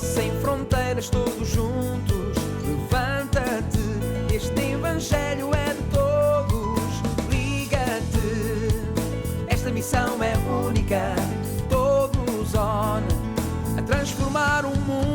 sem fronteiras, todos juntos. Levanta-te, este evangelho é de todos. Liga-te, esta missão é única. Todos on a transformar o mundo.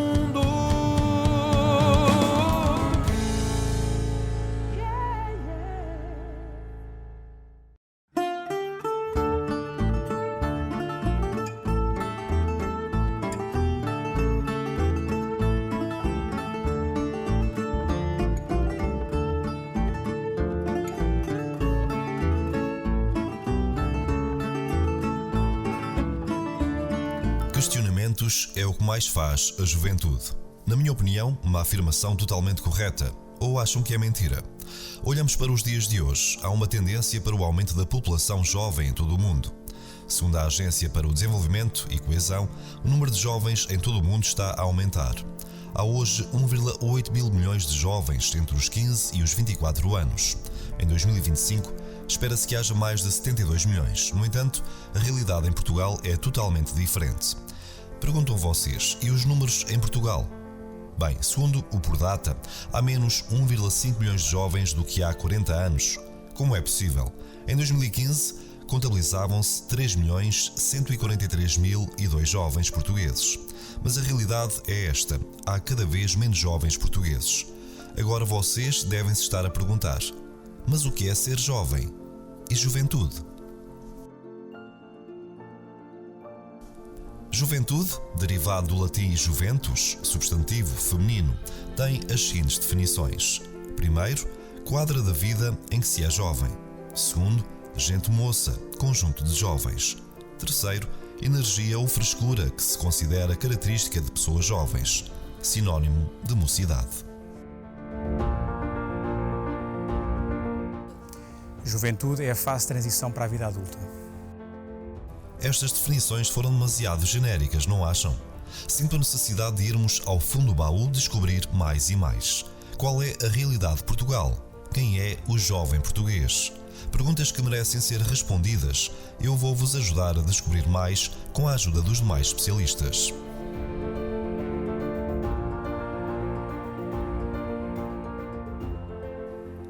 Questionamentos é o que mais faz a juventude. Na minha opinião, uma afirmação totalmente correta. Ou acham que é mentira? Olhamos para os dias de hoje. Há uma tendência para o aumento da população jovem em todo o mundo. Segundo a Agência para o Desenvolvimento e Coesão, o número de jovens em todo o mundo está a aumentar. Há hoje 1,8 mil milhões de jovens entre os 15 e os 24 anos. Em 2025, espera-se que haja mais de 72 milhões. No entanto, a realidade em Portugal é totalmente diferente. Perguntam vocês, e os números em Portugal? Bem, segundo o Pordata, há menos 1,5 milhões de jovens do que há 40 anos. Como é possível? Em 2015, contabilizavam-se 3.143.002 jovens portugueses. Mas a realidade é esta: há cada vez menos jovens portugueses. Agora vocês devem-se estar a perguntar: mas o que é ser jovem? E juventude? Juventude, derivado do latim juventus, substantivo feminino, tem as seguintes definições. Primeiro, quadra da vida em que se é jovem. Segundo, gente moça, conjunto de jovens. Terceiro, energia ou frescura que se considera característica de pessoas jovens, sinónimo de mocidade. Juventude é a fase de transição para a vida adulta. Estas definições foram demasiado genéricas, não acham? Sinto a necessidade de irmos ao fundo do baú descobrir mais e mais. Qual é a realidade de Portugal? Quem é o jovem português? Perguntas que merecem ser respondidas. Eu vou-vos ajudar a descobrir mais com a ajuda dos demais especialistas.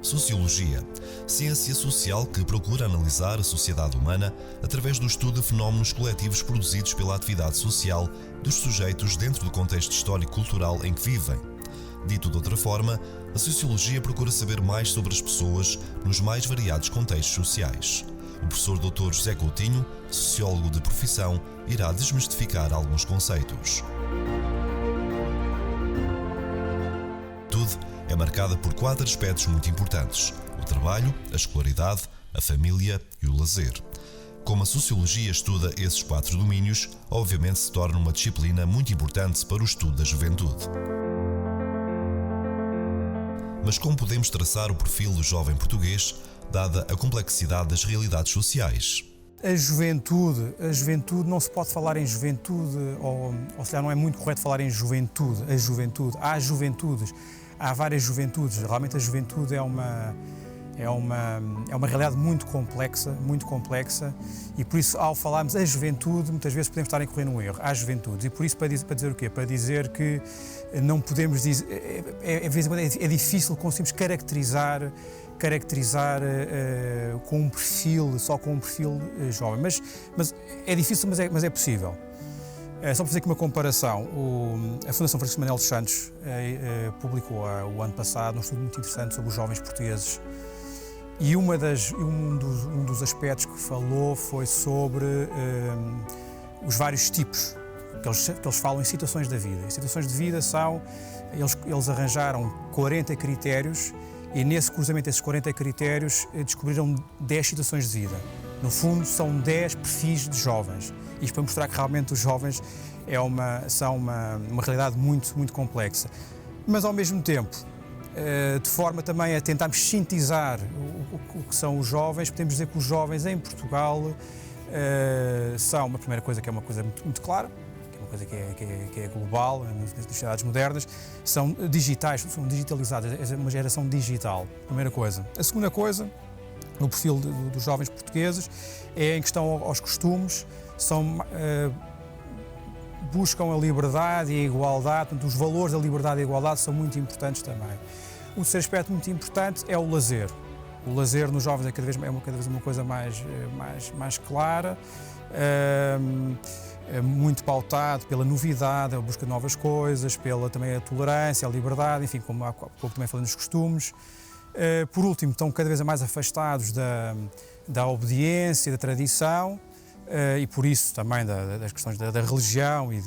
Sociologia. Ciência social que procura analisar a sociedade humana através do estudo de fenómenos coletivos produzidos pela atividade social dos sujeitos dentro do contexto histórico-cultural em que vivem. Dito de outra forma, a sociologia procura saber mais sobre as pessoas nos mais variados contextos sociais. O professor Dr. José Coutinho, sociólogo de profissão, irá desmistificar alguns conceitos. É marcada por 4 aspectos muito importantes: o trabalho, a escolaridade, a família e o lazer. Como a sociologia estuda esses 4 domínios, obviamente se torna uma disciplina muito importante para o estudo da juventude. Mas como podemos traçar o perfil do jovem português, dada a complexidade das realidades sociais? A juventude não se pode falar em juventude, ou se calhar não é muito correto falar em juventude. Há juventudes. Há várias juventudes. Realmente a juventude é uma realidade muito complexa, e por isso, ao falarmos a juventude, muitas vezes podemos estar a incorrer num erro. Há juventudes, e por isso para dizer o quê? Para dizer que não podemos dizer, é difícil conseguirmos caracterizar com um perfil, só com um perfil jovem, mas é difícil, mas é possível. Só para fazer aqui uma comparação, a Fundação Francisco Manuel dos Santos publicou o ano passado um estudo muito interessante sobre os jovens portugueses, e um dos aspectos que falou foi sobre os vários tipos que eles falam em situações da vida. Em situações de vida eles arranjaram 40 critérios, e nesse cruzamento desses 40 critérios descobriram 10 situações de vida. No fundo, são 10 perfis de jovens. Isto para mostrar que realmente os jovens são uma realidade muito, muito complexa. Mas, ao mesmo tempo, de forma também a tentarmos sintetizar o que são os jovens, podemos dizer que os jovens em Portugal são uma primeira coisa que é uma coisa muito, muito clara, que é uma coisa que é global, nas sociedades modernas, são digitais, são digitalizados, é uma geração digital, primeira coisa. A segunda coisa, no perfil dos jovens portugueses, é em questão aos costumes, são buscam a liberdade e a igualdade, portanto, os valores da liberdade e a igualdade são muito importantes também. O terceiro aspecto muito importante é o lazer. O lazer nos jovens é cada vez uma coisa mais clara, muito pautado pela novidade, a busca de novas coisas, pela também a tolerância, a liberdade, enfim, como há pouco também falando dos costumes. Por último, estão cada vez mais afastados da obediência, da tradição, e por isso também das questões da religião e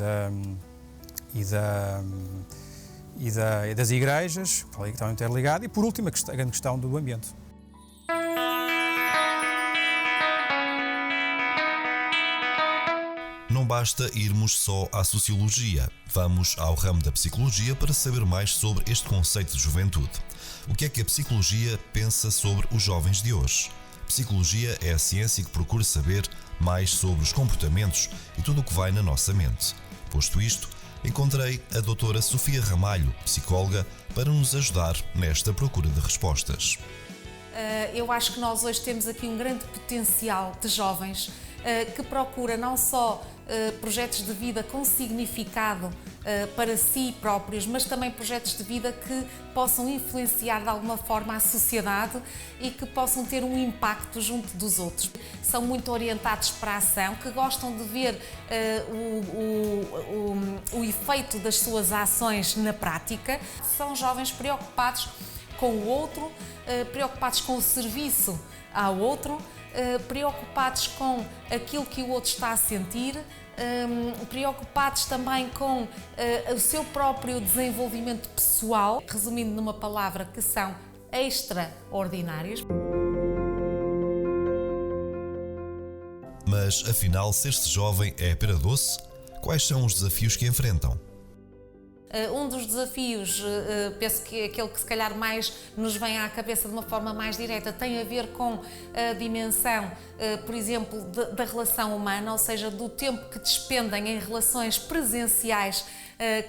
das igrejas, que estão interligadas, e por último a grande questão do ambiente. Não basta irmos só à sociologia, vamos ao ramo da psicologia para saber mais sobre este conceito de juventude. O que é que a psicologia pensa sobre os jovens de hoje? Psicologia é a ciência que procura saber mais sobre os comportamentos e tudo o que vai na nossa mente. Posto isto, encontrei a doutora Sofia Ramalho, psicóloga, para nos ajudar nesta procura de respostas. Eu acho que nós hoje temos aqui um grande potencial de jovens que procura não só projetos de vida com significado para si próprios, mas também projetos de vida que possam influenciar de alguma forma a sociedade e que possam ter um impacto junto dos outros. São muito orientados para a ação, que gostam de ver o efeito das suas ações na prática. São jovens preocupados com o outro, preocupados com o serviço ao outro, preocupados com aquilo que o outro está a sentir, preocupados também com o seu próprio desenvolvimento pessoal, resumindo numa palavra, que são extraordinários. Mas, afinal, ser-se jovem é pera doce? Quais são os desafios que enfrentam? Um dos desafios, penso que aquele que se calhar mais nos vem à cabeça de uma forma mais direta, tem a ver com a dimensão, por exemplo, da relação humana, ou seja, do tempo que despendem em relações presenciais,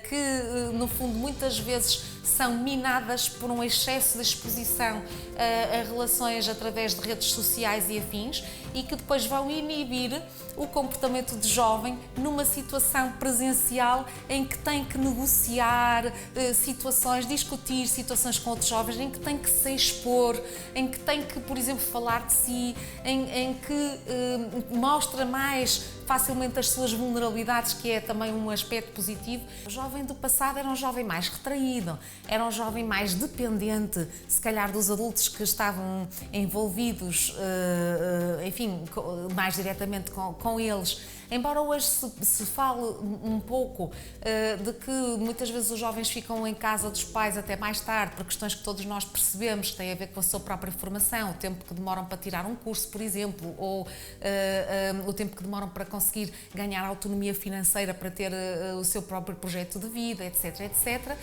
que no fundo muitas vezes são minadas por um excesso de exposição a relações através de redes sociais e afins, e que depois vão inibir o comportamento de jovem numa situação presencial em que tem que negociar situações, discutir situações com outros jovens, em que tem que se expor, em que tem que, por exemplo, falar de si, em que mostra mais facilmente as suas vulnerabilidades, que é também um aspecto positivo. O jovem do passado era um jovem mais retraído, era um jovem mais dependente, se calhar dos adultos que estavam envolvidos, enfim, mais diretamente com eles. Embora hoje se fale um pouco de que muitas vezes os jovens ficam em casa dos pais até mais tarde, por questões que todos nós percebemos, que têm a ver com a sua própria formação, o tempo que demoram para tirar um curso, por exemplo, ou o tempo que demoram para conseguir ganhar autonomia financeira para ter o seu próprio projeto de vida, etc, etc.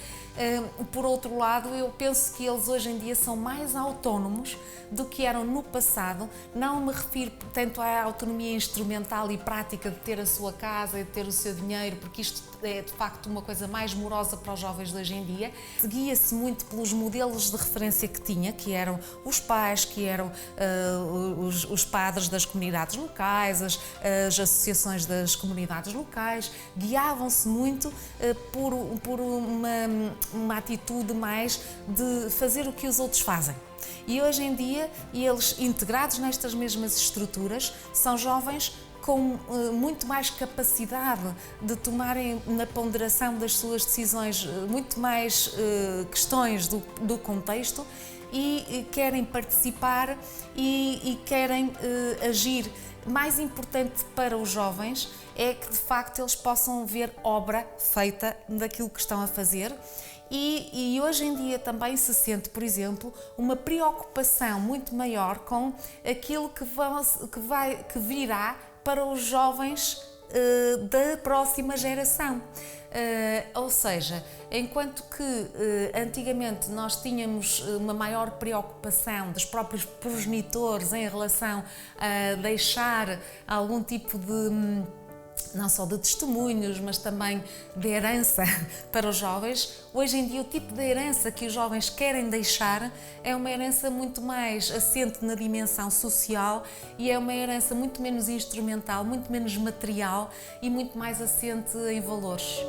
Por outro lado, eu penso que eles hoje em dia são mais autónomos do que eram no passado. Não me refiro tanto à autonomia instrumental e prática de ter a sua casa e de ter o seu dinheiro, porque isto é de facto uma coisa mais morosa para os jovens de hoje em dia. Seguia-se muito pelos modelos de referência que tinha, que eram os pais, que eram os padres das comunidades locais, as associações das comunidades locais. Guiavam-se muito por uma atitude mais de fazer o que os outros fazem. E hoje em dia, eles integrados nestas mesmas estruturas, são jovens com muito mais capacidade de tomarem na ponderação das suas decisões muito mais questões do contexto e querem participar e querem agir. Mais importante para os jovens é que de facto eles possam ver obra feita daquilo que estão a fazer. E hoje em dia também se sente, por exemplo, uma preocupação muito maior com aquilo que virá para os jovens da próxima geração. Ou seja, enquanto que antigamente nós tínhamos uma maior preocupação dos próprios progenitores em relação a deixar algum tipo não só de testemunhos, mas também de herança para os jovens. Hoje em dia, o tipo de herança que os jovens querem deixar é uma herança muito mais assente na dimensão social e é uma herança muito menos instrumental, muito menos material e muito mais assente em valores.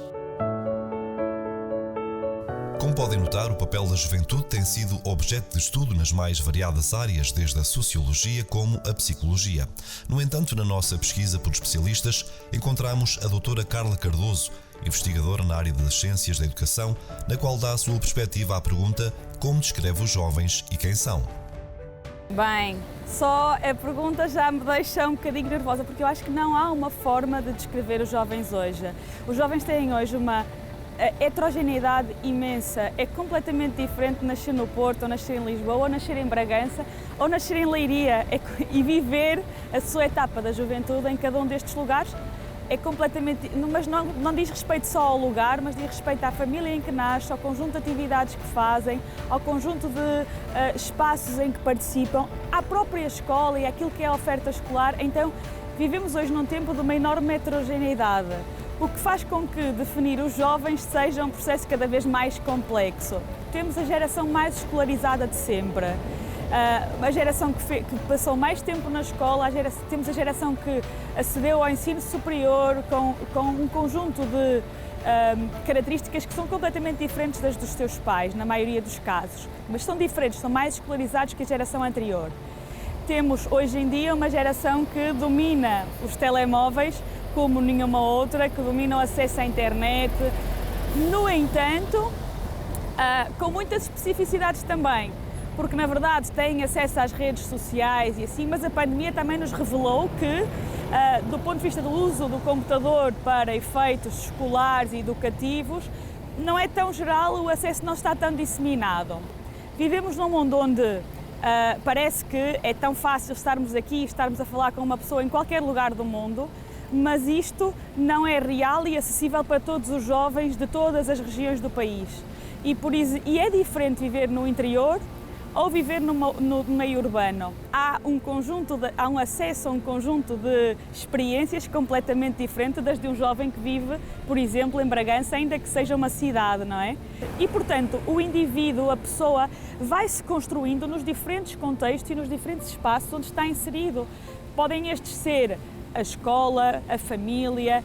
Como podem notar, o papel da juventude tem sido objeto de estudo nas mais variadas áreas, desde a sociologia como a psicologia. No entanto, na nossa pesquisa por especialistas, encontramos a doutora Carla Cardoso, investigadora na área das ciências da educação, na qual dá a sua perspectiva à pergunta: como descreve os jovens e quem são? Bem, só a pergunta já me deixa um bocadinho nervosa, porque eu acho que não há uma forma de descrever os jovens hoje. Os jovens têm hoje uma heterogeneidade imensa, é completamente diferente nascer no Porto, ou nascer em Lisboa, ou nascer em Bragança, ou nascer em Leiria, e viver a sua etapa da juventude em cada um destes lugares é completamente, mas não diz respeito só ao lugar, mas diz respeito à família em que nasce, ao conjunto de atividades que fazem, ao conjunto de espaços em que participam, à própria escola e àquilo que é a oferta escolar. Então, vivemos hoje num tempo de uma enorme heterogeneidade, o que faz com que definir os jovens seja um processo cada vez mais complexo. Temos a geração mais escolarizada de sempre, a geração que passou mais tempo na escola, temos a geração que acedeu ao ensino superior com um conjunto de características que são completamente diferentes das dos seus pais, na maioria dos casos, mas são diferentes, são mais escolarizados que a geração anterior. Temos hoje em dia uma geração que domina os telemóveis como nenhuma outra, que domina o acesso à internet. No entanto, com muitas especificidades também, porque na verdade têm acesso às redes sociais e assim, mas a pandemia também nos revelou que, do ponto de vista do uso do computador para efeitos escolares e educativos, não é tão geral, o acesso não está tão disseminado. Vivemos num mundo onde parece que é tão fácil estarmos aqui e estarmos a falar com uma pessoa em qualquer lugar do mundo, mas isto não é real e acessível para todos os jovens de todas as regiões do país. E é diferente viver no interior ou viver no meio urbano. Há um acesso a um conjunto de experiências completamente diferente das de um jovem que vive, por exemplo, em Bragança, ainda que seja uma cidade, não é? E, portanto, o indivíduo, a pessoa, vai se construindo nos diferentes contextos e nos diferentes espaços onde está inserido. Podem estes ser a escola, a família,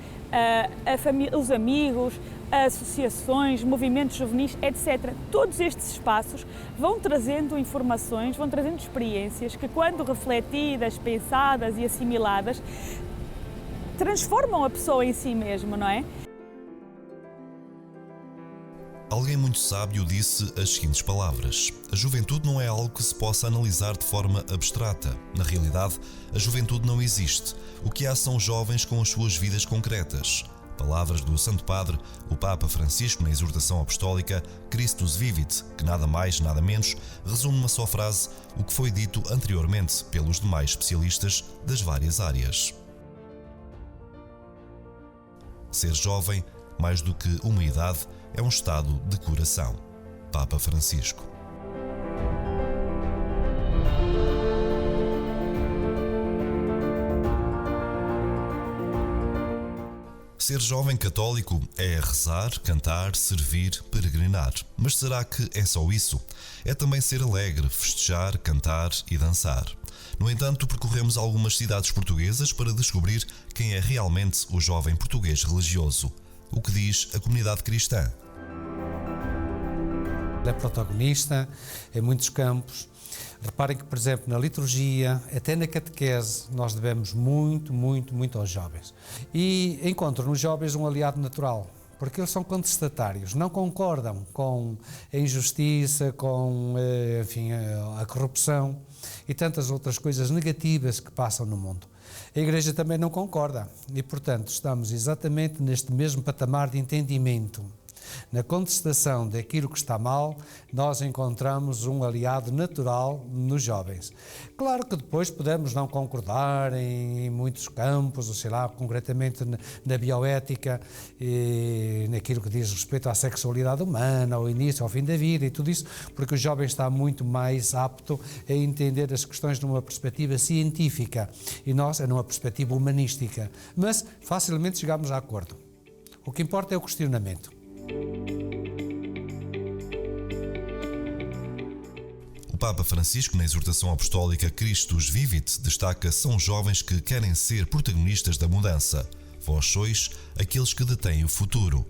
os amigos, associações, movimentos juvenis, etc. Todos estes espaços vão trazendo informações, vão trazendo experiências que, quando refletidas, pensadas e assimiladas, transformam a pessoa em si mesma, não é? Alguém muito sábio disse as seguintes palavras: a juventude não é algo que se possa analisar de forma abstrata. Na realidade, a juventude não existe. O que há são jovens com as suas vidas concretas. Palavras do Santo Padre, o Papa Francisco, na exortação apostólica Christus Vivit, que nada mais, nada menos, resume numa só frase o que foi dito anteriormente pelos demais especialistas das várias áreas. Ser jovem, mais do que uma idade, é um estado de coração. Papa Francisco. Ser jovem católico é rezar, cantar, servir, peregrinar. Mas será que é só isso? É também ser alegre, festejar, cantar e dançar. No entanto, percorremos algumas cidades portuguesas para descobrir quem é realmente o jovem português religioso. O que diz a comunidade cristã? É protagonista em muitos campos. Reparem que, por exemplo, na liturgia, até na catequese, nós devemos muito aos jovens. E encontro nos jovens um aliado natural, porque eles são contestatários, não concordam com a injustiça, com a corrupção e tantas outras coisas negativas que passam no mundo. A Igreja também não concorda e, portanto, estamos exatamente neste mesmo patamar de entendimento. Na contestação daquilo que está mal, nós encontramos um aliado natural nos jovens. Claro que depois podemos não concordar em muitos campos, ou sei lá, concretamente na bioética, e naquilo que diz respeito à sexualidade humana, ao início, ao fim da vida e tudo isso, porque o jovem está muito mais apto a entender as questões numa perspectiva científica e nós numa perspectiva humanística. Mas facilmente chegamos a acordo. O que importa é o questionamento. O Papa Francisco, na exortação apostólica Christus Vivit, destaca: são jovens que querem ser protagonistas da mudança. Vós sois aqueles que detêm o futuro.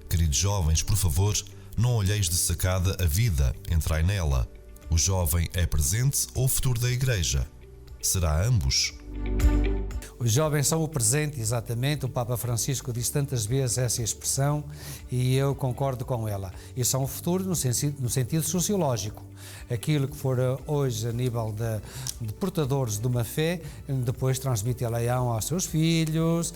Queridos jovens, por favor, não olheis de sacada a vida, entrai nela. O jovem é presente ou futuro da Igreja? Será ambos? Os jovens são o presente, exatamente. O Papa Francisco diz tantas vezes essa expressão e eu concordo com ela. E são o futuro no sentido sociológico. Aquilo que for hoje a nível de portadores de uma fé, depois transmitirão aos seus filhos,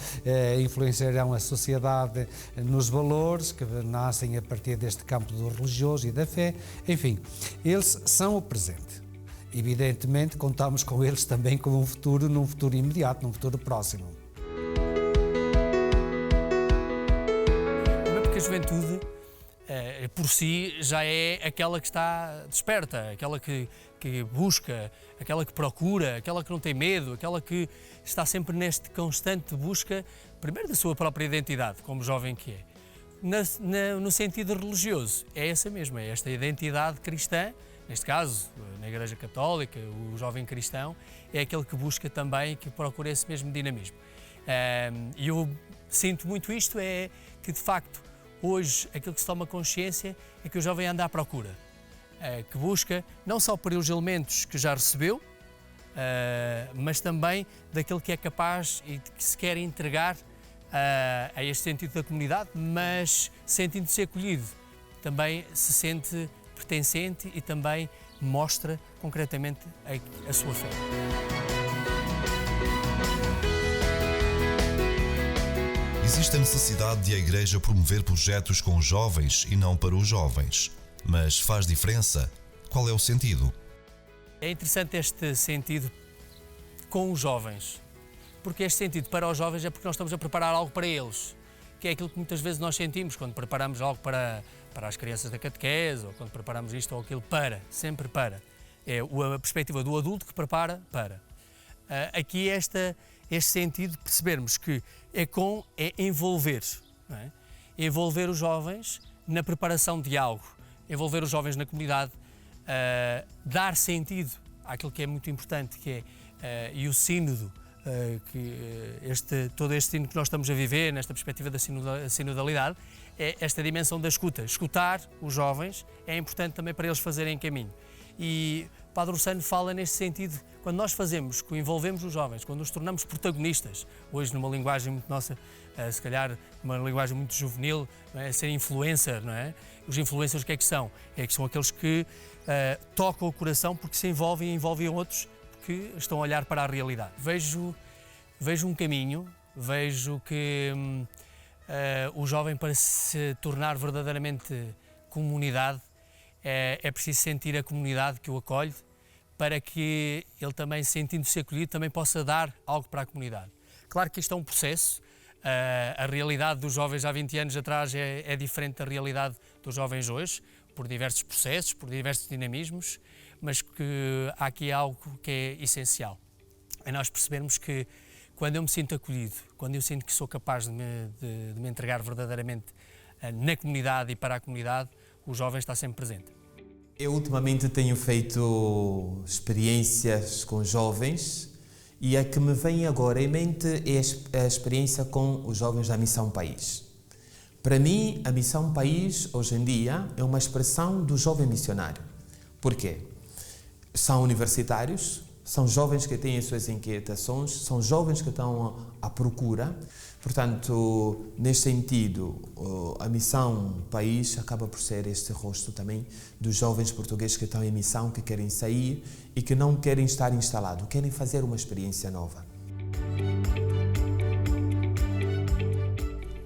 influenciarão a sociedade nos valores que nascem a partir deste campo do religioso e da fé. Enfim, eles são o presente. Evidentemente, contamos com eles também como um futuro, num futuro imediato, num futuro próximo. Primeiro porque a juventude, por si, já é aquela que está desperta, aquela que busca, aquela que procura, aquela que não tem medo, aquela que está sempre neste constante busca, primeiro da sua própria identidade, como jovem que é. No sentido religioso, é essa mesma, é esta identidade cristã. Neste caso, na Igreja Católica, o jovem cristão é aquele que busca também, que procura esse mesmo dinamismo. E eu sinto muito isto, é que de facto, hoje, aquilo que se toma consciência é que o jovem anda à procura, que busca não só por os elementos que já recebeu, mas também daquilo que é capaz e que se quer entregar a este sentido da comunidade, mas sentindo-se acolhido, também se sente pertencente e também mostra concretamente a sua fé. Existe a necessidade de a Igreja promover projetos com os jovens e não para os jovens. Mas faz diferença? Qual é o sentido? É interessante este sentido com os jovens, porque este sentido para os jovens é porque nós estamos a preparar algo para eles, que é aquilo que muitas vezes nós sentimos quando preparamos algo para as crianças da catequese, ou quando preparamos isto ou aquilo sempre para. É a perspectiva do adulto que prepara para. Aqui este sentido de percebermos que é envolver, não é? Envolver os jovens na preparação de algo, envolver os jovens na comunidade, dar sentido àquilo que é muito importante, que é e o sínodo, todo este sínodo que nós estamos a viver, nesta perspectiva da sinodalidade, é esta dimensão da escuta. Escutar os jovens é importante também para eles fazerem caminho. E o Padre Ursano fala neste sentido, quando nós fazemos, que envolvemos os jovens, quando nos tornamos protagonistas, hoje numa linguagem muito nossa, se calhar uma linguagem muito juvenil, não é? Ser influencer, não é? Os influencers o que é que são? É que são aqueles que tocam o coração porque se envolvem e envolvem outros que estão a olhar para a realidade. Vejo um caminho, vejo que o jovem, para se tornar verdadeiramente comunidade, é preciso sentir a comunidade que o acolhe, para que ele também, sentindo-se acolhido, também possa dar algo para a comunidade. Claro que isto é um processo, a realidade dos jovens há 20 anos atrás é diferente da realidade dos jovens hoje, por diversos processos, por diversos dinamismos, mas que há aqui algo que é essencial. É nós percebermos que quando eu me sinto acolhido, quando eu sinto que sou capaz de me entregar verdadeiramente na comunidade e para a comunidade, o jovem está sempre presente. Eu ultimamente tenho feito experiências com jovens e a que me vem agora em mente é a experiência com os jovens da Missão País. Para mim, a Missão País, hoje em dia, é uma expressão do jovem missionário. Por quê? São universitários, são jovens que têm as suas inquietações, são jovens que estão à procura. Portanto, neste sentido, a Missão País acaba por ser este rosto também dos jovens portugueses que estão em missão, que querem sair e que não querem estar instalados, querem fazer uma experiência nova.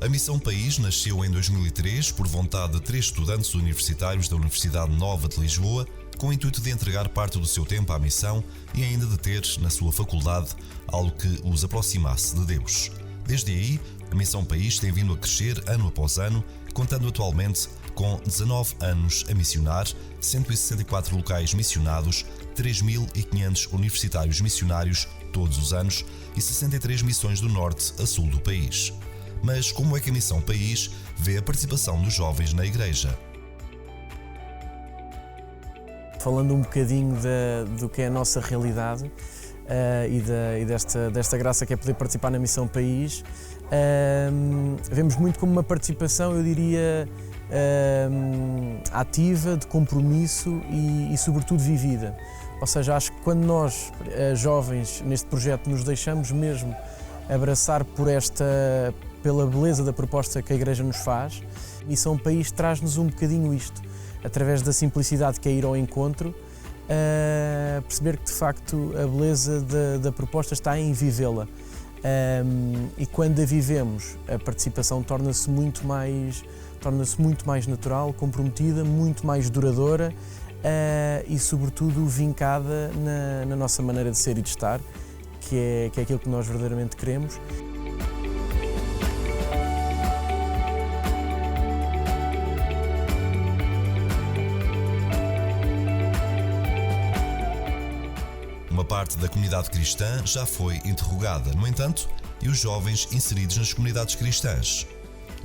A Missão País nasceu em 2003 por vontade de 3 estudantes universitários da Universidade Nova de Lisboa, com o intuito de entregar parte do seu tempo à missão e ainda de ter, na sua faculdade, algo que os aproximasse de Deus. Desde aí, a Missão País tem vindo a crescer ano após ano, contando atualmente com 19 anos a missionar, 164 locais missionados, 3.500 universitários missionários todos os anos e 63 missões do norte a sul do país. Mas como é que a Missão País vê a participação dos jovens na Igreja? Falando um bocadinho do que é a nossa realidade e desta graça que é poder participar na Missão País, vemos muito como uma participação, eu diria, ativa, de compromisso e sobretudo vivida. Ou seja, acho que quando nós, jovens, neste projeto nos deixamos mesmo abraçar pela beleza da proposta que a Igreja nos faz, a Missão País traz-nos um bocadinho isto, através da simplicidade que é ir ao encontro, perceber que de facto a beleza da proposta está em vivê-la. E quando a vivemos, a participação torna-se muito mais natural, comprometida, muito mais duradoura e sobretudo vincada na nossa maneira de ser e de estar, que é aquilo que nós verdadeiramente queremos. Uma parte da comunidade cristã já foi interrogada, no entanto, e os jovens inseridos nas comunidades cristãs?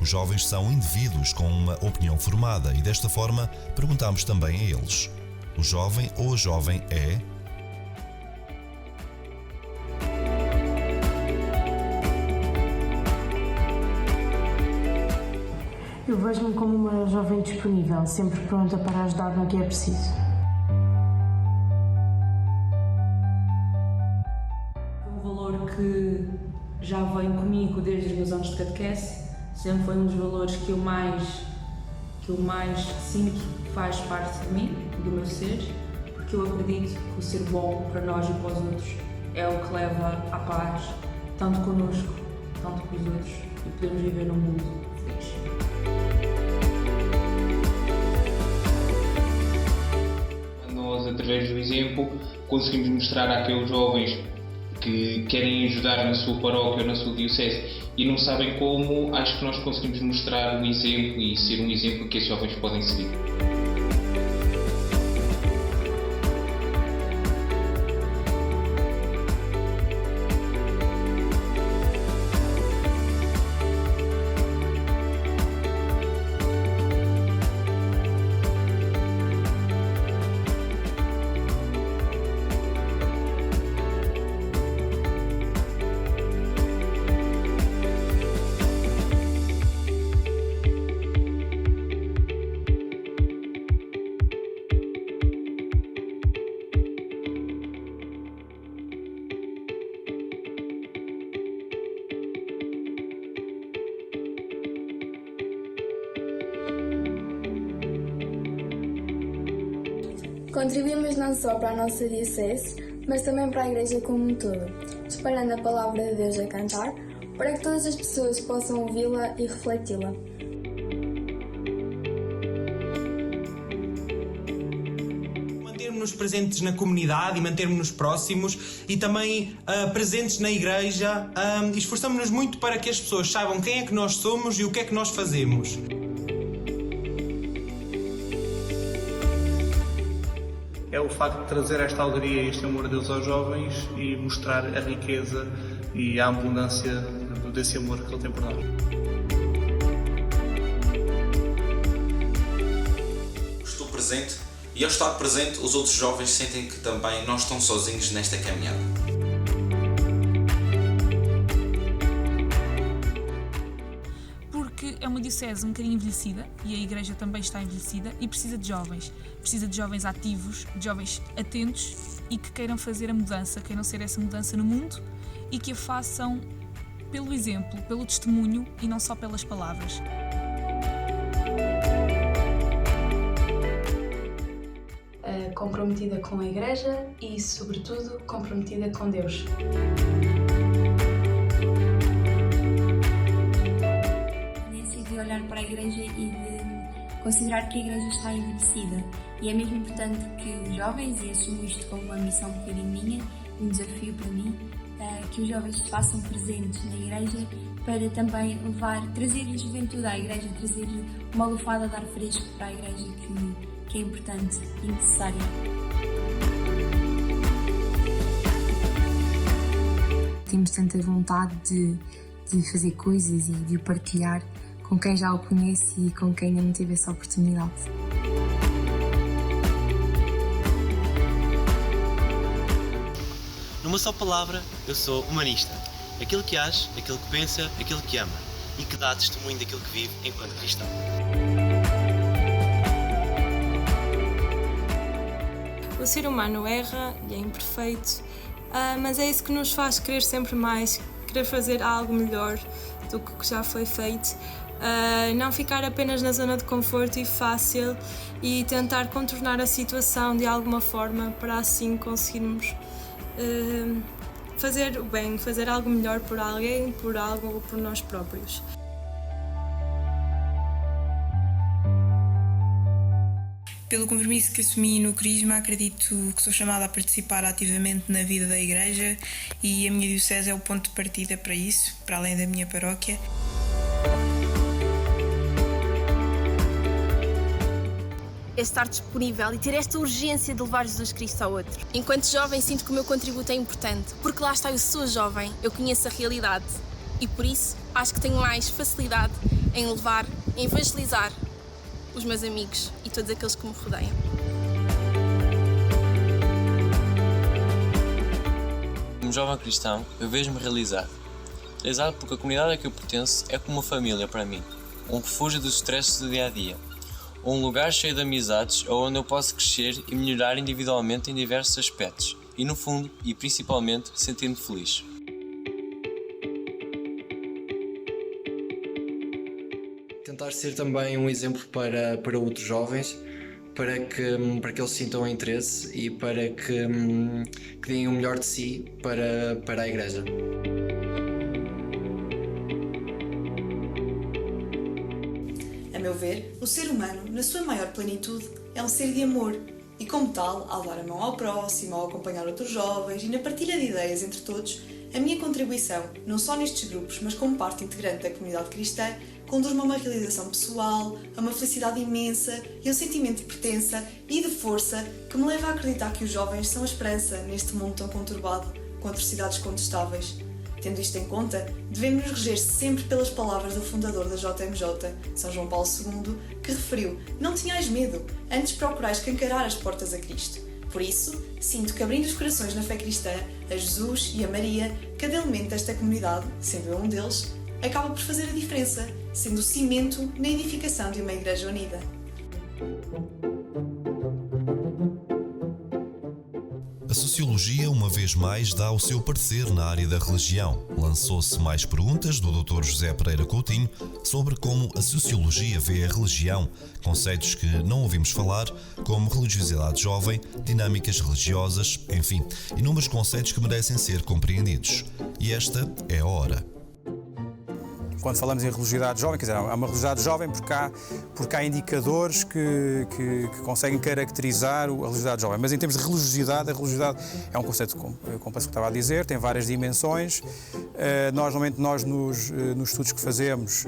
Os jovens são indivíduos com uma opinião formada e desta forma perguntamos também a eles: o jovem ou a jovem é? Eu vejo-me como uma jovem disponível, sempre pronta para ajudar no que é preciso. Um valor que já vem comigo desde os meus anos de catequese, sempre foi um dos valores que eu mais sinto que faz parte de mim, do meu ser, porque eu acredito que o ser bom para nós e para os outros é o que leva à paz, tanto connosco, tanto com os outros, e podemos viver num mundo feliz. Nós, através do exemplo, conseguimos mostrar àqueles jovens que querem ajudar na sua paróquia ou na sua diocese e não sabem como, acho que nós conseguimos mostrar um exemplo e ser um exemplo que esses jovens podem seguir. Contribuímos não só para a nossa diocese, mas também para a Igreja como um todo, espalhando a palavra de Deus a cantar, para que todas as pessoas possam ouvi-la e refleti-la. Mantermos-nos presentes na comunidade e mantermos-nos próximos e também presentes na Igreja, e esforçamos-nos muito para que as pessoas saibam quem é que nós somos e o que é que nós fazemos. É o facto de trazer esta alegria e este amor a Deus aos jovens e mostrar a riqueza e a abundância desse amor que Ele tem por nós. Estou presente e ao estar presente os outros jovens sentem que também não estão sozinhos nesta caminhada. Porque é uma diocese um bocadinho envelhecida e a Igreja também está envelhecida e precisa de jovens ativos, de jovens atentos e que queiram fazer a mudança, queiram ser essa mudança no mundo e que a façam pelo exemplo, pelo testemunho e não só pelas palavras. Comprometida com a Igreja e, sobretudo, comprometida com Deus. igreja e de considerar que a igreja está envelhecida. E é mesmo importante que os jovens, e assumo isto como uma missão um bocadinho minha, um desafio para mim, que os jovens se façam presentes na igreja para também trazer a juventude à igreja, trazer uma lufada de ar fresco para a igreja que é importante e necessária. Temos tanta vontade de fazer coisas e de o partilhar com quem já o conhece e com quem ainda não teve essa oportunidade. Numa só palavra, eu sou humanista. Aquele que age, aquele que pensa, aquele que ama e que dá testemunho daquilo que vive enquanto cristão. O ser humano erra e é imperfeito, mas é isso que nos faz querer sempre mais, querer fazer algo melhor do que já foi feito, não ficar apenas na zona de conforto e fácil e tentar contornar a situação de alguma forma para assim conseguirmos fazer o bem, fazer algo melhor por alguém, por algo ou por nós próprios. Pelo compromisso que assumi no Crisma, acredito que sou chamada a participar ativamente na vida da Igreja e a minha diocese é o ponto de partida para isso, para além da minha paróquia. É estar disponível e ter esta urgência de levar Jesus Cristo ao outro. Enquanto jovem, sinto que o meu contributo é importante, porque lá está, eu sou jovem, eu conheço a realidade e por isso acho que tenho mais facilidade em levar, em evangelizar os meus amigos e todos aqueles que me rodeiam. Como jovem cristão, eu vejo-me realizado porque a comunidade a que eu pertenço é como uma família para mim, um refúgio dos stresses do dia-a-dia. Um lugar cheio de amizades onde eu posso crescer e melhorar individualmente em diversos aspectos e, no fundo, e principalmente, sentir-me feliz. Tentar ser também um exemplo para outros jovens, para que eles sintam interesse e para que deem o melhor de si para a Igreja. A meu ver, o ser humano, na sua maior plenitude, é um ser de amor e, como tal, ao dar a mão ao próximo, ao acompanhar outros jovens e na partilha de ideias entre todos, a minha contribuição, não só nestes grupos, mas como parte integrante da comunidade cristã, conduz-me a uma realização pessoal, a uma felicidade imensa e a um sentimento de pertença e de força que me leva a acreditar que os jovens são a esperança neste mundo tão conturbado, com atrocidades contestáveis. Tendo isto em conta, devemos nos reger sempre pelas palavras do fundador da JMJ, São João Paulo II, que referiu: "Não tenhais medo, antes procurais escancarar as portas a Cristo." Por isso, sinto que abrindo os corações na fé cristã, a Jesus e a Maria, cada elemento desta comunidade, sendo eu um deles, acaba por fazer a diferença, sendo o cimento na edificação de uma Igreja unida. A sociologia, uma vez mais, dá o seu parecer na área da religião. Lançou-se mais perguntas do Dr. José Pereira Coutinho sobre como a sociologia vê a religião, conceitos que não ouvimos falar, como religiosidade jovem, dinâmicas religiosas, enfim, inúmeros conceitos que merecem ser compreendidos. E esta é a hora. Quando falamos em religiosidade jovem, quer dizer, há uma religiosidade jovem porque há indicadores que conseguem caracterizar a religiosidade jovem. Mas em termos de religiosidade, a religiosidade é um conceito complexo que eu estava a dizer, tem várias dimensões. Normalmente nós nos estudos que fazemos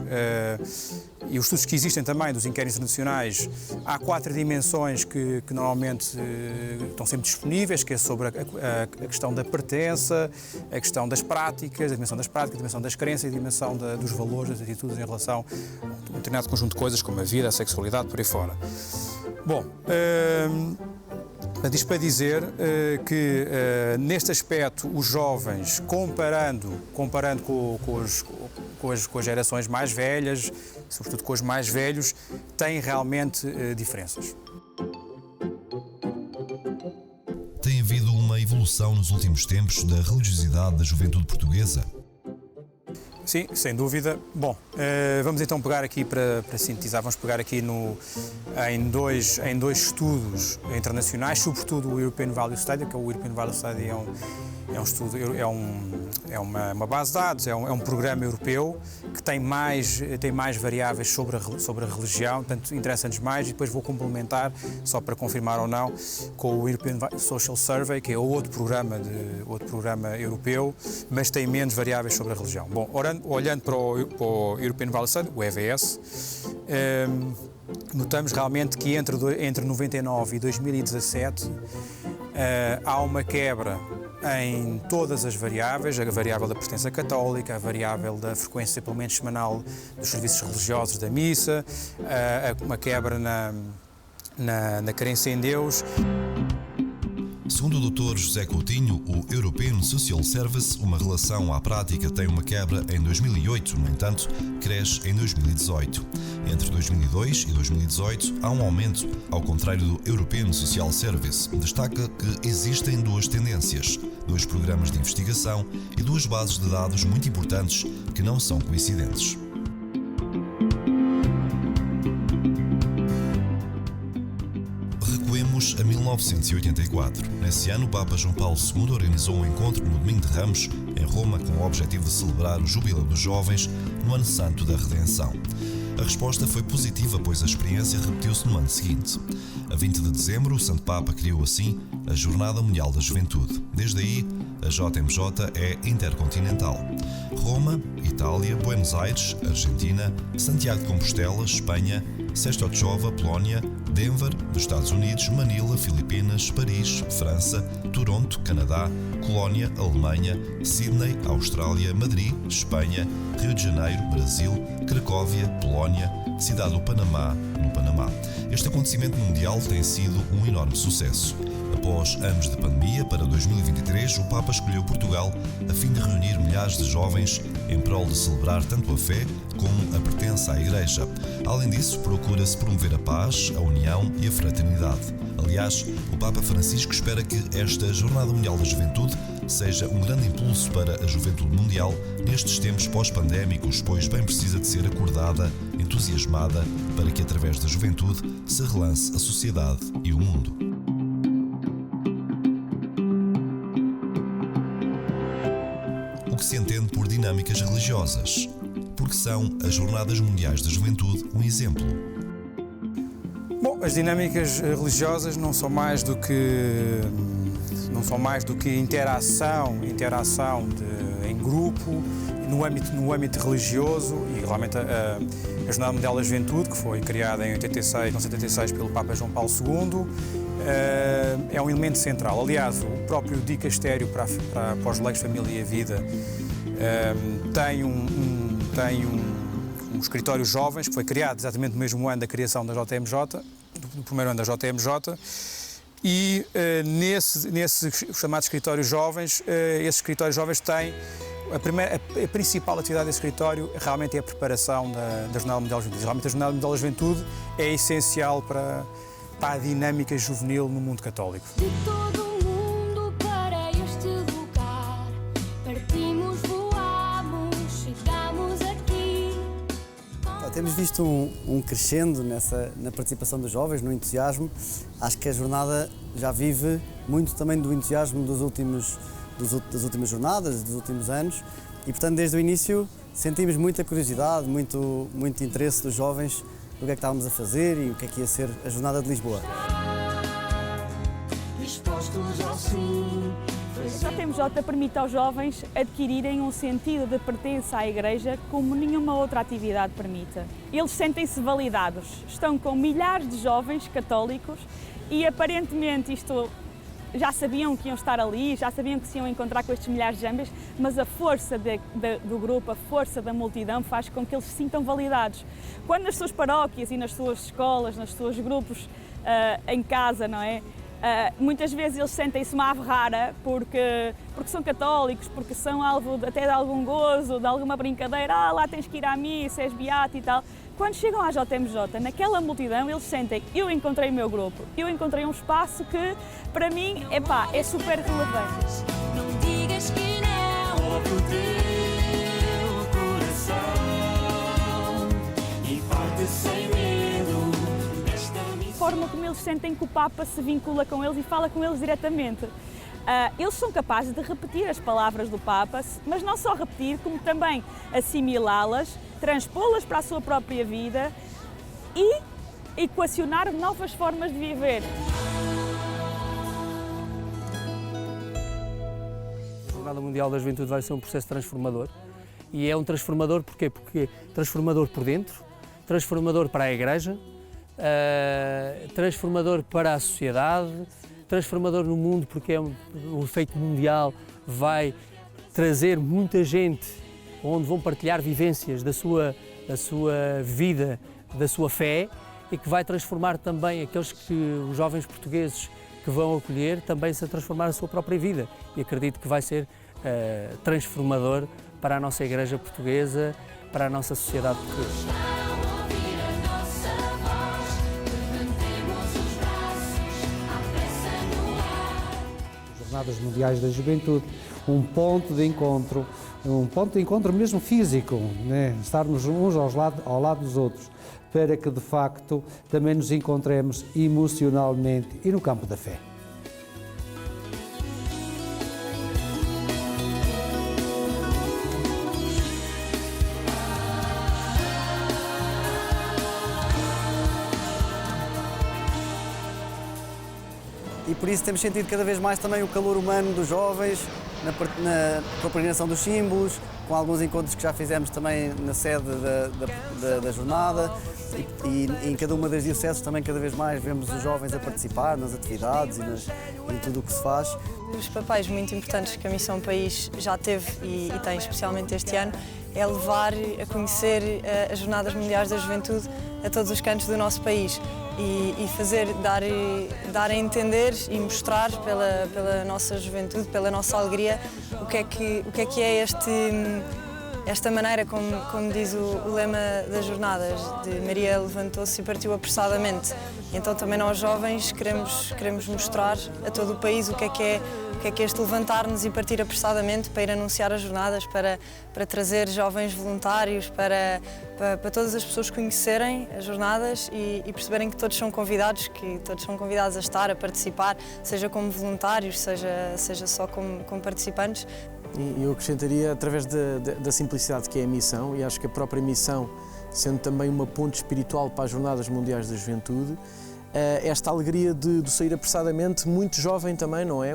e os estudos que existem também dos inquéritos internacionais, há 4 dimensões que normalmente estão sempre disponíveis, que é sobre a questão da pertença, a questão das práticas, a dimensão das práticas, a dimensão das crenças e a dimensão dos valores, das atitudes em relação a um determinado conjunto de coisas, como a vida, a sexualidade, por aí fora. Bom, isto para dizer que neste aspecto os jovens, comparando com as gerações mais velhas, sobretudo com os mais velhos, têm realmente diferenças. Tem havido uma evolução nos últimos tempos da religiosidade da juventude portuguesa? Sim, sem dúvida. Bom, vamos então pegar aqui para sintetizar, vamos pegar aqui em dois estudos internacionais, sobretudo o European Value Study, que é o European Value Study é um estudo, é uma base de dados, é um programa europeu que tem mais variáveis sobre a religião, portanto interessa-nos mais, e depois vou complementar, só para confirmar ou não, com o European Social Survey, que é outro programa europeu, mas tem menos variáveis sobre a religião. Bom, olhando para o European Value Study, o EVS, notamos realmente que entre 99 e 2017 há uma quebra em todas as variáveis, a variável da pertença católica, a variável da frequência pelo menos semanal dos serviços religiosos da missa, uma quebra na crença em Deus. Segundo o Dr. José Coutinho, o European Social Service, uma relação à prática tem uma quebra em 2008, no entanto, cresce em 2018. Entre 2002 e 2018 há um aumento, ao contrário do European Social Service. Destaca que existem duas tendências, dois programas de investigação e duas bases de dados muito importantes que não são coincidentes. Recuemos a 1984. Nesse ano, o Papa João Paulo II organizou um encontro no Domingo de Ramos, em Roma, com o objetivo de celebrar o Jubileu dos Jovens no Ano Santo da Redenção. A resposta foi positiva, pois a experiência repetiu-se no ano seguinte. A 20 de dezembro, o Santo Papa criou assim a Jornada Mundial da Juventude. Desde aí, a JMJ é intercontinental. Roma, Itália, Buenos Aires, Argentina, Santiago de Compostela, Espanha, Częstochowa, Polónia, Denver, dos Estados Unidos, Manila, Filipinas, Paris, França, Toronto, Canadá, Colónia, Alemanha, Sydney, Austrália, Madrid, Espanha, Rio de Janeiro, Brasil, Cracóvia, Polónia, Cidade do Panamá, no Panamá. Este acontecimento mundial tem sido um enorme sucesso. Após anos de pandemia, para 2023, o Papa escolheu Portugal a fim de reunir milhares de jovens em prol de celebrar tanto a fé como a pertença à Igreja. Além disso, procura-se promover a paz, a união e a fraternidade. Aliás, o Papa Francisco espera que esta Jornada Mundial da Juventude seja um grande impulso para a juventude mundial nestes tempos pós-pandémicos, pois bem precisa de ser acordada, entusiasmada, para que através da juventude se relance a sociedade e o mundo. O que se entende por dinâmicas religiosas? Porque são as Jornadas Mundiais da Juventude um exemplo. Bom, as dinâmicas religiosas não são mais do que interação em grupo, no âmbito religioso, e realmente a Jornada Mundial da Juventude, que foi criada em 1986 pelo Papa João Paulo II, é um elemento central. Aliás, o próprio Dicastério para os leigos, família e a vida tem um escritório jovens, que foi criado exatamente no mesmo ano da criação da JMJ, do primeiro ano da JMJ, e nesse chamado escritório jovens, esses escritórios jovens têm a principal atividade desse escritório realmente é a preparação da Jornada Mundial da Juventude. Realmente a Jornada Mundial da Juventude é essencial para a dinâmica juvenil no mundo católico. De todo o mundo para este lugar, partimos, voamos, chegamos aqui. Temos visto um crescendo na participação dos jovens, no entusiasmo. Acho que a jornada já vive muito também do entusiasmo das últimas jornadas, dos últimos anos, e portanto desde o início sentimos muita curiosidade, muito interesse dos jovens no que é que estávamos a fazer e o que é que ia ser a Jornada de Lisboa. A JMJ permite aos jovens adquirirem um sentido de pertença à Igreja como nenhuma outra atividade permite. Eles sentem-se validados, estão com milhares de jovens católicos e aparentemente já sabiam que iam estar ali, já sabiam que se iam encontrar com estes milhares de jovens, mas a força do grupo, a força da multidão faz com que eles se sintam validados. Quando nas suas paróquias e nas suas escolas, nos seus grupos em casa, não é? Muitas vezes eles sentem-se uma ave rara porque são católicos, porque são alvo até de algum gozo, de alguma brincadeira, lá tens que ir à missa, és beato e tal. Quando chegam à JMJ, naquela multidão, eles sentem, eu encontrei o meu grupo, eu encontrei um espaço que, para mim, é super relevante. Não digas que não, ouve o teu coração. como eles sentem que o Papa se vincula com eles e fala com eles diretamente. Eles são capazes de repetir as palavras do Papa, mas não só repetir, como também assimilá-las, transpô-las para a sua própria vida e equacionar novas formas de viver. A Jornada Mundial da Juventude vai ser um processo transformador. E é um transformador porquê? Porque transformador por dentro, transformador para a Igreja, transformador para a sociedade, transformador no mundo, porque o efeito mundial vai trazer muita gente onde vão partilhar vivências da sua vida, da sua fé, e que vai transformar também os jovens portugueses que vão acolher, também se a transformar a sua própria vida. E acredito que vai ser transformador para a nossa Igreja portuguesa, para a nossa sociedade portuguesa. Jornadas Mundiais da Juventude, um ponto de encontro mesmo físico, né? Estarmos uns ao lado dos outros, para que de facto também nos encontremos emocionalmente e no campo da fé. E por isso temos sentido cada vez mais também o calor humano dos jovens, com a peregrinação dos símbolos, com alguns encontros que já fizemos também na sede da jornada, e em cada uma das dioceses também cada vez mais vemos os jovens a participar nas atividades e em tudo o que se faz. Os papéis muito importantes que a Missão País já teve e tem especialmente este ano é levar a conhecer as Jornadas Mundiais da Juventude a todos os cantos do nosso país e dar a entender e mostrar pela nossa juventude, pela nossa alegria, o que é esta maneira, como diz o lema das jornadas, de Maria levantou-se e partiu apressadamente. Então também nós jovens queremos mostrar a todo o país o que é este levantar-nos e partir apressadamente para ir anunciar as jornadas, para trazer jovens voluntários, para todas as pessoas conhecerem as jornadas e perceberem que todos são convidados, a estar, a participar, seja como voluntários, seja só como participantes. E eu acrescentaria, através da simplicidade que é a missão, e acho que a própria missão, sendo também uma ponte espiritual para as Jornadas Mundiais da Juventude, esta alegria de sair apressadamente, muito jovem também, não é?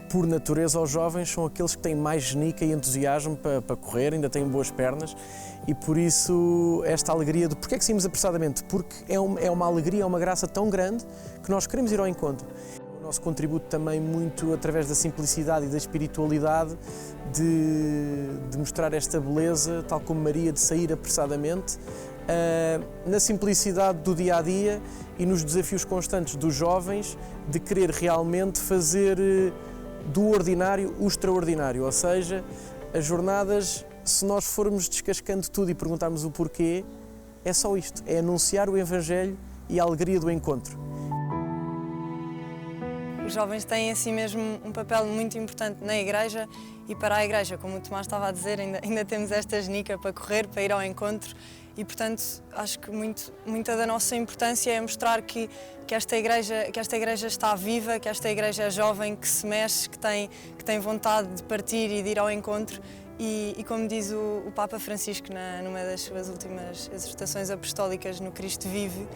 Por natureza, os jovens são aqueles que têm mais genica e entusiasmo para correr, ainda têm boas pernas, e por isso esta alegria de porquê é que saímos apressadamente? Porque é uma alegria, é uma graça tão grande que nós queremos ir ao encontro. O nosso contributo também muito através da simplicidade e da espiritualidade de mostrar esta beleza, tal como Maria, de sair apressadamente, na simplicidade do dia-a-dia e nos desafios constantes dos jovens de querer realmente fazer do ordinário o extraordinário, ou seja, as jornadas, se nós formos descascando tudo e perguntarmos o porquê, é só isto, é anunciar o Evangelho e a alegria do encontro. Os jovens têm assim mesmo um papel muito importante na Igreja e para a Igreja, como o Tomás estava a dizer, ainda temos esta genica para correr, para ir ao encontro e, portanto, acho que muita da nossa importância é mostrar que esta Igreja está viva, que esta Igreja é jovem, que se mexe, que tem vontade de partir e de ir ao encontro e como diz o Papa Francisco numa das suas últimas exortações apostólicas no Cristo Vive,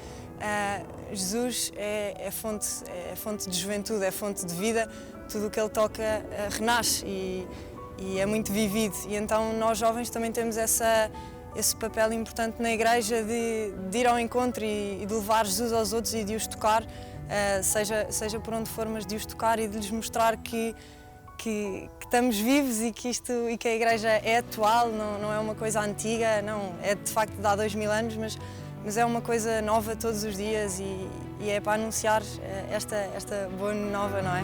Jesus é fonte de juventude, é fonte de vida, tudo o que ele toca renasce e é muito vivido. E então nós jovens também temos esse papel importante na Igreja de ir ao encontro e de levar Jesus aos outros e de os tocar, seja por onde for, mas de os tocar e de lhes mostrar que estamos vivos e que a Igreja é atual, não é uma coisa antiga, não, é de facto de há 2000 anos, mas é uma coisa nova todos os dias e é para anunciar esta boa nova, não é?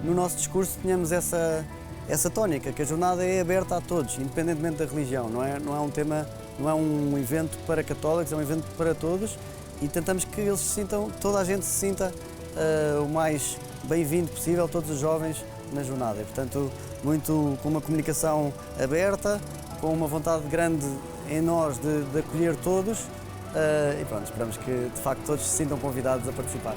No nosso discurso tínhamos essa tónica, que a jornada é aberta a todos, independentemente da religião, não é um tema, não é um evento para católicos, é um evento para todos e tentamos que eles se sintam, toda a gente se sinta o mais bem-vindo possível, todos os jovens na jornada. E, portanto, muito com uma comunicação aberta, com uma vontade grande em nós de acolher todos e pronto, esperamos que de facto todos se sintam convidados a participar.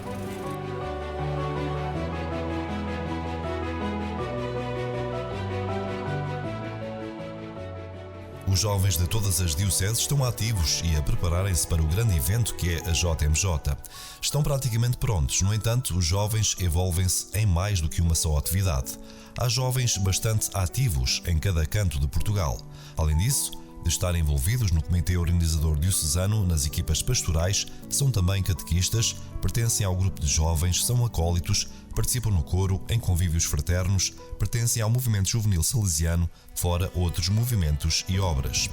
Os jovens de todas as dioceses estão ativos e a prepararem-se para o grande evento que é a JMJ. Estão praticamente prontos, no entanto, os jovens envolvem-se em mais do que uma só atividade. Há jovens bastante ativos em cada canto de Portugal. Além disso, de estarem envolvidos no Comitê Organizador Diocesano, nas equipas pastorais, são também catequistas, pertencem ao grupo de jovens, são acólitos, participam no coro, em convívios fraternos, pertencem ao movimento juvenil salesiano, fora outros movimentos e obras.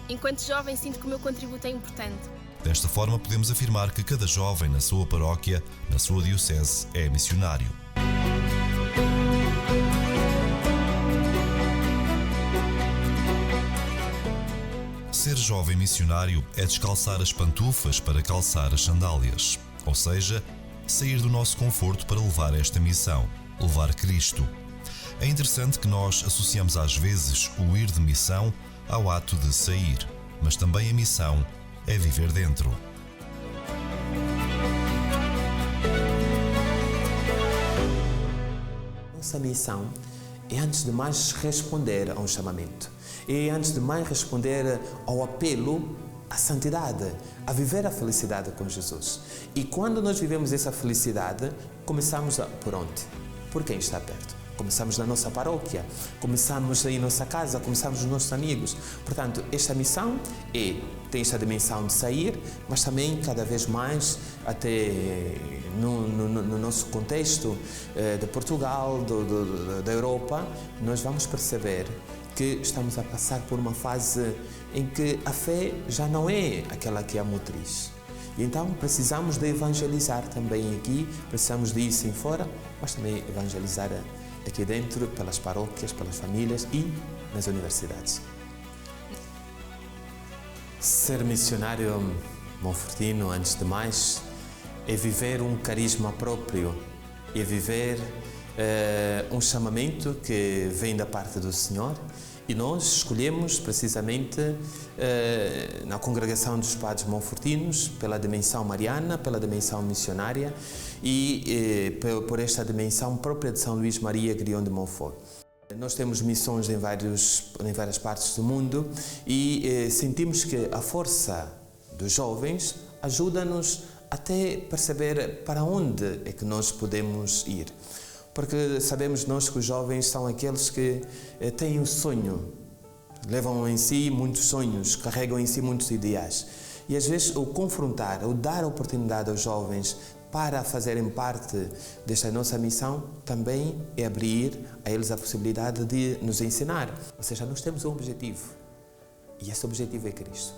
Enquanto jovem, sinto que o meu contributo é importante. Desta forma, podemos afirmar que cada jovem na sua paróquia, na sua diocese, é missionário. Ser jovem missionário é descalçar as pantufas para calçar as sandálias, ou seja, sair do nosso conforto para levar esta missão, levar Cristo. É interessante que nós associamos às vezes o ir de missão ao ato de sair, mas também a missão é viver dentro. Nossa missão é, antes de mais, responder a um chamamento. É, antes de mais, responder ao apelo à santidade, a viver a felicidade com Jesus. E quando nós vivemos essa felicidade, começamos por onde? Por quem está perto. Começamos na nossa paróquia, começamos em nossa casa, começamos nos nossos amigos. Portanto, esta missão tem esta dimensão de sair, mas também cada vez mais, até no nosso contexto de Portugal, da Europa, nós vamos perceber que estamos a passar por uma fase em que a fé já não é aquela que é a motriz. E então precisamos de evangelizar também aqui, precisamos de ir sim fora, mas também evangelizar aqui dentro, pelas paróquias, pelas famílias e nas universidades. Ser missionário monfortino, antes de mais, é viver um carisma próprio, é viver um chamamento que vem da parte do Senhor, e nós escolhemos precisamente na congregação dos padres monfortinos pela dimensão mariana, pela dimensão missionária e por esta dimensão própria de São Luís Maria Grião de Montfort. Nós temos missões em várias partes do mundo e sentimos que a força dos jovens ajuda-nos até perceber para onde é que nós podemos ir. Porque sabemos nós que os jovens são aqueles que têm um sonho, levam em si muitos sonhos, carregam em si muitos ideais. E às vezes o confrontar, o dar a oportunidade aos jovens para fazerem parte desta nossa missão, também é abrir a eles a possibilidade de nos ensinar. Ou seja, nós temos um objetivo, e esse objetivo é Cristo.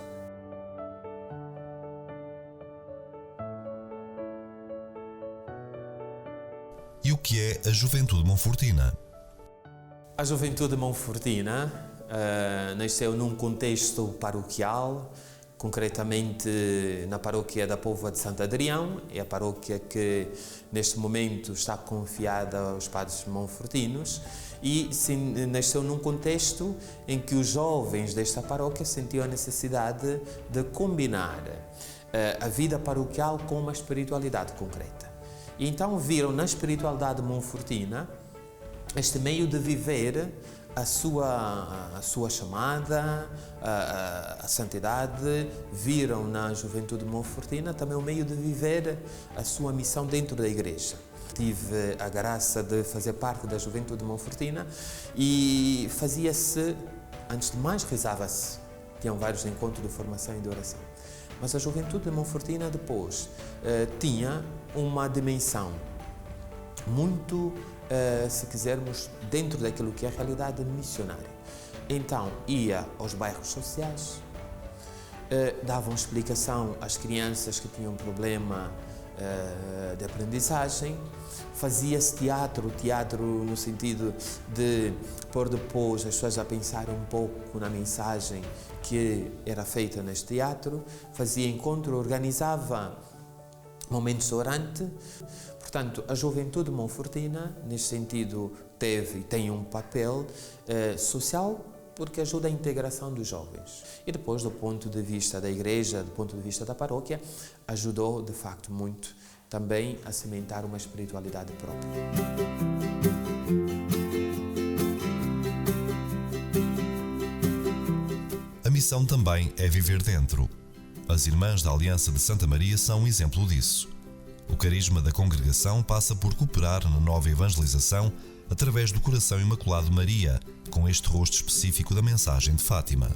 E o que é a Juventude Monfortina? A Juventude Monfortina nasceu num contexto paroquial, concretamente na paróquia da Póvoa de Santo Adrião, é a paróquia que neste momento está confiada aos padres monfortinos e nasceu num contexto em que os jovens desta paróquia sentiam a necessidade de combinar a vida paroquial com uma espiritualidade concreta. E então viram na espiritualidade monfortina este meio de viver a sua chamada, a santidade, viram na juventude monfortina também o meio de viver a sua missão dentro da igreja. Tive a graça de fazer parte da juventude monfortina e fazia-se, antes de mais rezava-se, tinham vários encontros de formação e de oração. Mas a juventude monfortina depois tinha uma dimensão muito, se quisermos, dentro daquilo que é a realidade missionária. Então ia aos bairros sociais, davam explicação às crianças que tinham problema de aprendizagem, fazia-se teatro no sentido de pôr depois as pessoas a pensar um pouco na mensagem que era feita neste teatro, fazia encontro, organizava momentos de orante. Portanto, a juventude monfortina, neste sentido, teve e tem um papel social porque ajuda a integração dos jovens. E depois, do ponto de vista da igreja, do ponto de vista da paróquia, ajudou de facto muito também a cimentar uma espiritualidade própria. A missão também é viver dentro. As Irmãs da Aliança de Santa Maria são um exemplo disso. O carisma da congregação passa por cooperar na nova evangelização através do Coração Imaculado de Maria, com este rosto específico da mensagem de Fátima.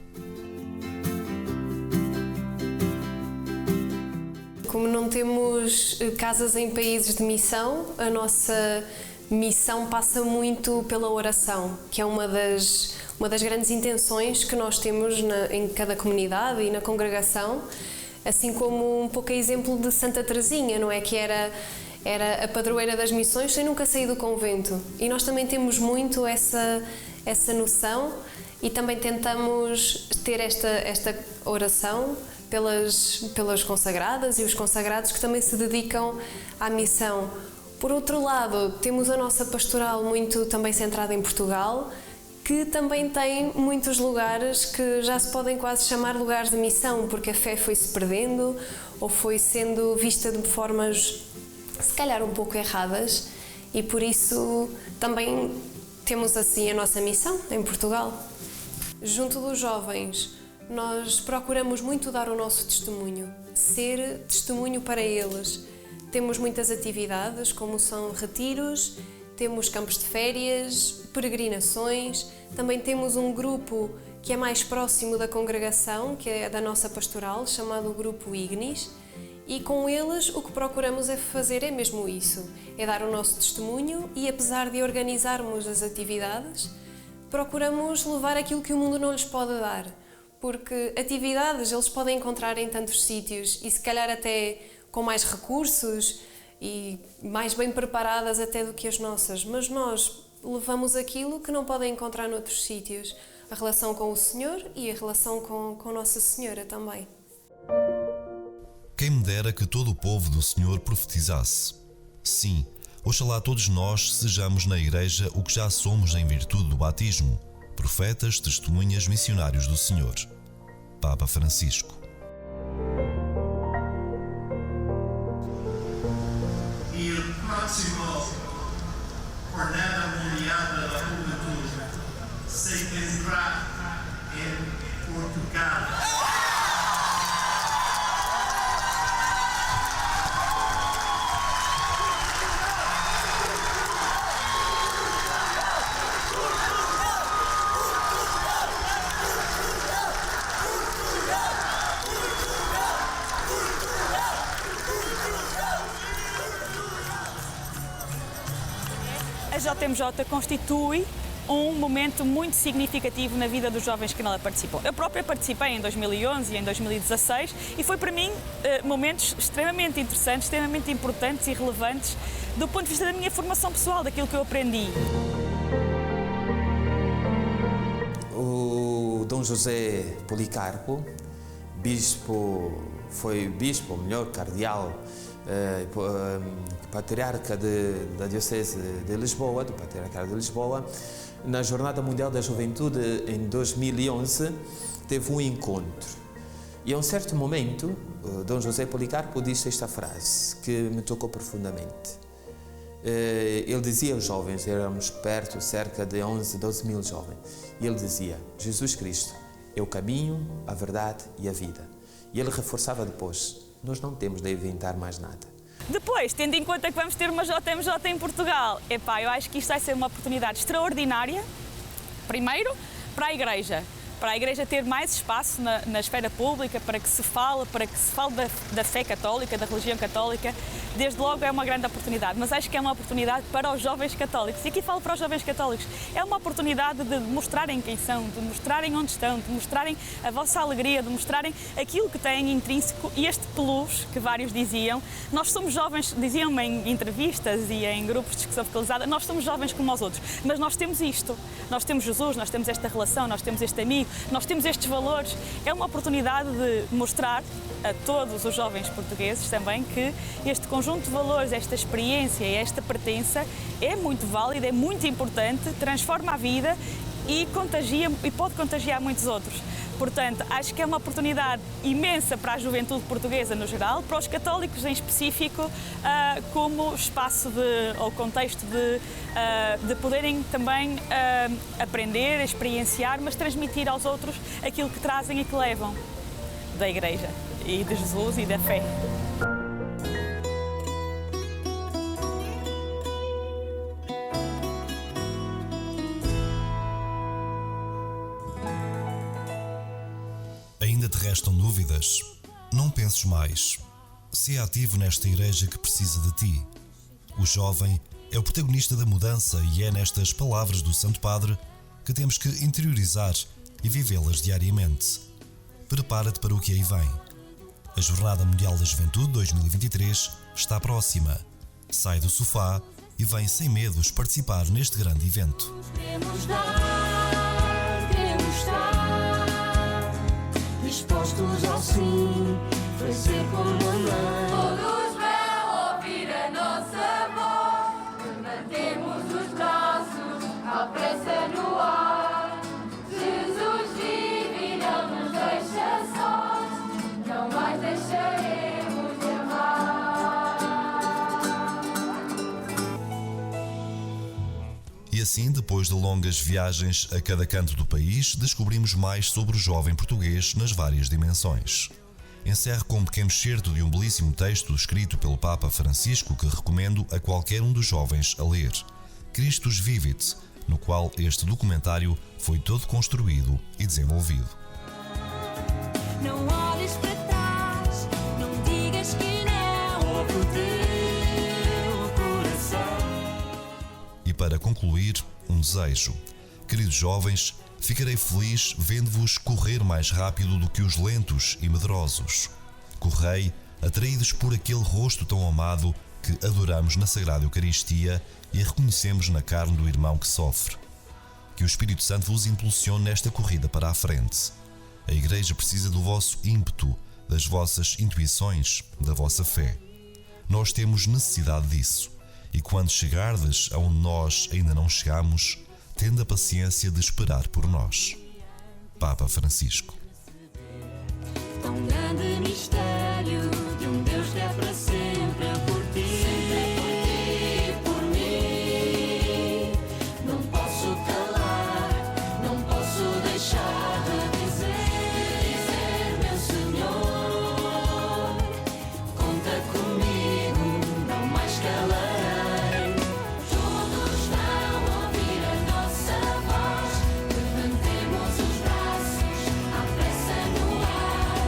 Como não temos casas em países de missão, a nossa missão passa muito pela oração, que é uma das grandes intenções que nós temos em cada comunidade e na congregação, assim como um pouco a exemplo de Santa Teresinha, não é? Que era a padroeira das missões sem nunca sair do convento. E nós também temos muito essa noção e também tentamos ter esta oração pelas consagradas e os consagrados que também se dedicam à missão. Por outro lado, temos a nossa pastoral muito também centrada em Portugal, que também tem muitos lugares que já se podem quase chamar lugares de missão, porque a fé foi-se perdendo ou foi sendo vista de formas se calhar um pouco erradas, e por isso também temos assim a nossa missão em Portugal. Junto dos jovens, nós procuramos muito dar o nosso testemunho, ser testemunho para eles. Temos muitas atividades, como são retiros, temos campos de férias, peregrinações, também temos um grupo que é mais próximo da congregação, que é da nossa pastoral, chamado Grupo Ignis, e com eles o que procuramos fazer é mesmo isso, é dar o nosso testemunho e, apesar de organizarmos as atividades, procuramos levar aquilo que o mundo não lhes pode dar, porque atividades eles podem encontrar em tantos sítios e se calhar até com mais recursos e mais bem preparadas até do que as nossas, mas nós levamos aquilo que não podem encontrar noutros sítios, a relação com o Senhor e a relação com Nossa Senhora também. Quem me dera que todo o povo do Senhor profetizasse. Sim, oxalá todos nós sejamos na Igreja o que já somos em virtude do batismo, profetas, testemunhas, missionários do Senhor. Papa Francisco. E o próximo Jornada Mundial da Juventude se tendrá em Portugal. A JMJ constitui um momento muito significativo na vida dos jovens que nela participam. Eu própria participei em 2011 e em 2016 e foi para mim momentos extremamente interessantes, extremamente importantes e relevantes do ponto de vista da minha formação pessoal, daquilo que eu aprendi. O Dom José Policarpo, melhor, cardeal, patriarca da Diocese de Lisboa, do Patriarcado de Lisboa, na Jornada Mundial da Juventude em 2011, teve um encontro. E a um certo momento, Dom José Policarpo disse esta frase que me tocou profundamente. Ele dizia aos jovens, éramos perto, cerca de 11, 12 mil jovens, e ele dizia: Jesus Cristo é o caminho, a verdade e a vida. E ele reforçava depois: nós não temos de inventar mais nada. Depois, tendo em conta que vamos ter uma JMJ em Portugal, eu acho que isto vai ser uma oportunidade extraordinária, primeiro, para a Igreja ter mais espaço na esfera pública, para que se fale da fé católica, da religião católica. Desde logo é uma grande oportunidade, mas acho que é uma oportunidade para os jovens católicos. E aqui falo para os jovens católicos, é uma oportunidade de mostrarem quem são, de mostrarem onde estão, de mostrarem a vossa alegria, de mostrarem aquilo que têm intrínseco e este plus que vários diziam. Nós somos jovens, diziam-me em entrevistas e em grupos de discussão focalizada, nós somos jovens como os outros, mas nós temos isto. Nós temos Jesus, nós temos esta relação, nós temos este amigo, nós temos estes valores. É uma oportunidade de mostrar a todos os jovens portugueses também que este conjunto de valores, esta experiência e esta pertença é muito válida, é muito importante, transforma a vida e pode contagiar muitos outros. Portanto, acho que é uma oportunidade imensa para a juventude portuguesa no geral, para os católicos em específico, como espaço ou contexto de poderem também aprender, experienciar, mas transmitir aos outros aquilo que trazem e que levam da Igreja e de Jesus e da fé. Ainda te restam dúvidas? Não penses mais. Se é ativo nesta igreja que precisa de ti. O jovem é o protagonista da mudança e é nestas palavras do Santo Padre que temos que interiorizar e vivê-las diariamente. Prepara-te para o que aí vem. A Jornada Mundial da Juventude 2023 está próxima. Sai do sofá e vem sem medos participar neste grande evento. Queremos dar, queremos estar dispostos ao sim, fazer como a mãe. Todos vão ouvir a nossa voz, levantemos os braços, à pressa no ar. Jesus vive e não nos deixa sós, não mais deixaremos de amar. E assim, depois de longas viagens a cada canto do país, descobrimos mais sobre o jovem português nas várias dimensões. Encerro com um pequeno excerto de um belíssimo texto escrito pelo Papa Francisco que recomendo a qualquer um dos jovens a ler. Christus Vivit, no qual este documentário foi todo construído e desenvolvido. Não olhes para trás, não digas que não. Ouve o teu coração. E para concluir, um desejo. Queridos jovens, ficarei feliz vendo-vos correr mais rápido do que os lentos e medrosos. Correi, atraídos por aquele rosto tão amado que adoramos na Sagrada Eucaristia e reconhecemos na carne do irmão que sofre. Que o Espírito Santo vos impulsione nesta corrida para a frente. A Igreja precisa do vosso ímpeto, das vossas intuições, da vossa fé. Nós temos necessidade disso. E quando chegardes aonde nós ainda não chegamos, tende a paciência de esperar por nós. Papa Francisco. Tão grande mistério de um Deus que é para sempre por ti. Sempre por mim. Não posso calar, não posso deixar de dizer, meu Senhor, conta comigo, não mais calarei. Todos vão ouvir a nossa voz, levantemos os braços, à pressa no ar.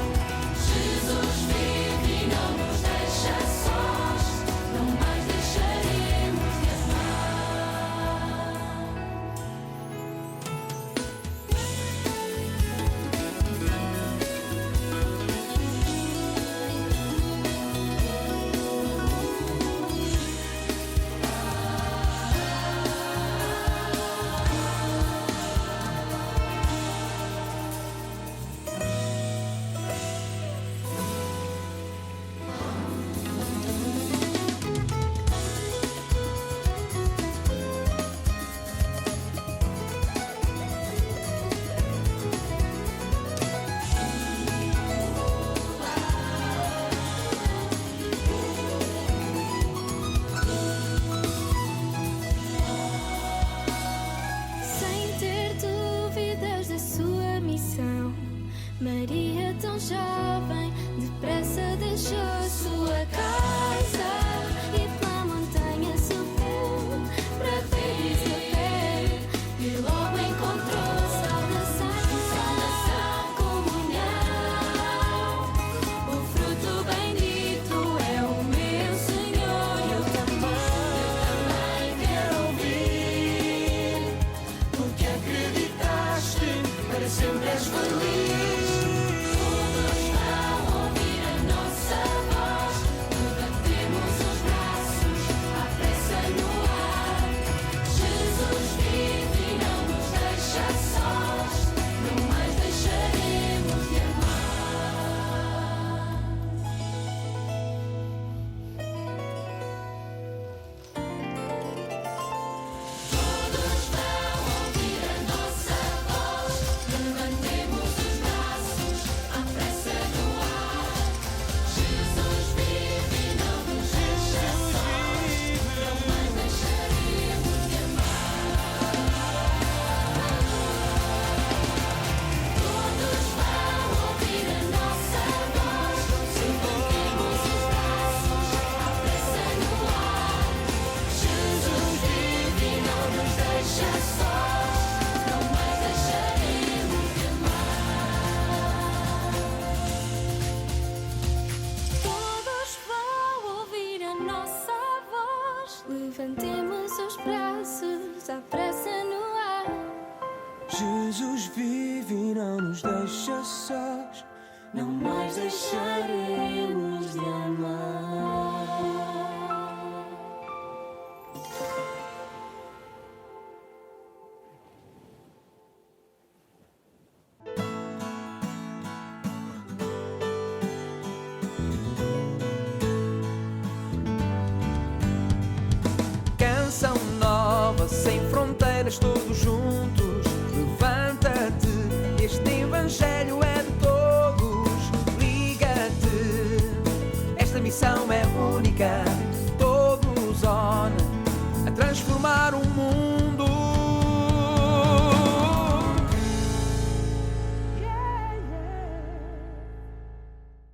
teus braços, há pressa no ar. Jesus vive e não nos deixa sós, não mais deixaremos de amar. Canção nova, sem fronteiras, todos juntos.